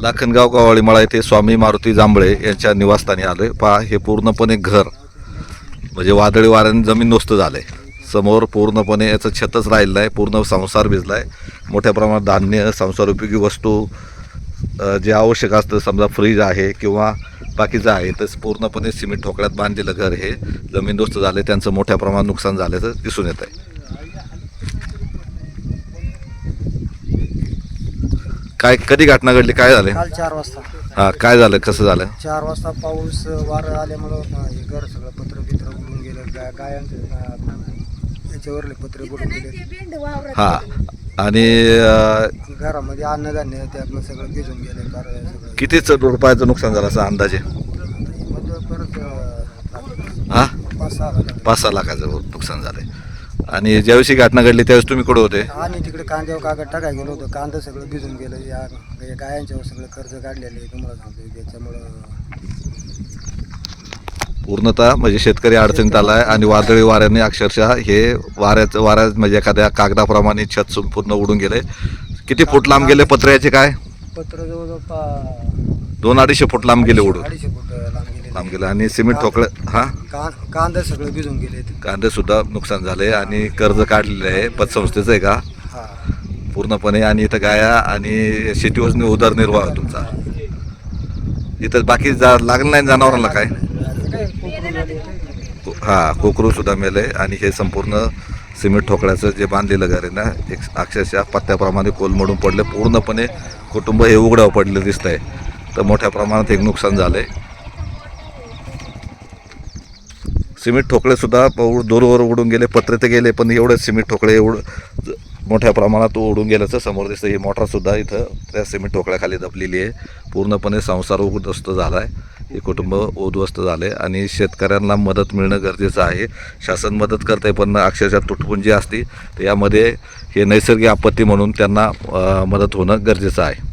लाखनगाव गव्हाळीमळा येथे स्वामी मारुती जांभळे यांच्या निवासस्थानी आलोय. पहा, हे पूर्णपणे घर म्हणजे वादळी वाऱ्याने जमीन नष्ट झाले. समोर पूर्णपणे याचं छतच राहिलं आहे. पूर्ण संसार भिजला आहे. मोठ्या प्रमाणात धान्य, संसारोपयोगी वस्तू जे आवश्यक असतं, समजा फ्रीज आहे किंवा बाकीचं आहे, तर पूर्णपणे सिमेंट ठोकळ्यात बांधलेलं घर हे जमीनदोस्त झाले. त्यांचं मोठ्या प्रमाणात नुकसान झाल्याचं दिसून येत आहे. काय कधी घटना घडली, काय झाले? काल 4 वाजता. हा, काय झालं, कसं झालं? 4 वाजता पाऊस वारं आल्यामुळं हे घर सगळं पत्र उडून गेलं. गायांचे याच्यावरले पत्रे उडून गेले. हा, आणि घरामध्ये अन्नधान्य त्यातनं सगळं भिजून गेले. सगळं किती रुपयाचं नुकसान झालं असं अंदाजे? मग परत हा, 5-6 लाख 5-6 लाखाचं नुकसान झालंय. आणि ज्यावेळेस ही घटना घडली त्यावेळेस तुम्ही कुठे होते? आणि तिकडे कांद्यावर कागद टाकायला गेलो होतो. कांदा सगळं भिजून गेलं. या गायांच्यावर सगळं कर्ज काढलेलं आहे तुम्हाला सांगतो. त्याच्यामुळं पूर्णतः म्हणजे शेतकरी अडचणीत आला आहे. आणि वादळी वाऱ्याने अक्षरशः हे वाऱ्या म्हणजे एखाद्या कागदाप्रमाणे छत संपूर्ण उडून गेले. किती फूट लांब गेले पत्र्याचे? काय पत्र जवळजवळ 200-250 फूट लांब गेले, उडून 250 फूट लांब गेले. आणि सिमेंट ठोकळे, हा, कांदा सगळं भिजून गेले. कांदे सुद्धा नुकसान झाले. आणि कर्ज काढलेलं आहे पतसंस्थेचं आहे का हा, पूर्णपणे. आणि इथं गाया आणि शेतीवर उदरनिर्वाह तुमचा. इथं बाकी लागलं नाही जनावरांना काय? हा, कोकरू सुद्धा मेले. आणि हे संपूर्ण सिमेंट ठोकळ्याचं जे बांधलेलं घर आहे ना, एक अक्षरशः पत्त्याप्रमाणे कोलमडून पडले. पूर्णपणे कुटुंब हे उघड्यावर पडले दिसत आहे. तर मोठ्या प्रमाणात एक नुकसान झालंय. सिमेंट ठोकळे सुद्धा दूरवर उडून गेले. पत्रे तर गेले, पण एवढे सिमेंट ठोकळे एवढं मोठ्या प्रमाणात उडून गेल्याचं समोर दिसतं. ही मोटारसुद्धा इथं त्या सिमेंट ठोकळ्याखाली दबलेली आहे. पूर्णपणे संसार उद्ध्वस्त झाला आहे. हे कुटुंब उद्ध्वस्त झाले. आणि शेतकऱ्यांना मदत मिळणं गरजेचं आहे. शासन मदत करते, पण अक्षरशः तुटपुंजी असते. तर यामध्ये हे नैसर्गिक आपत्ती म्हणून त्यांना मदत होणं गरजेचं आहे.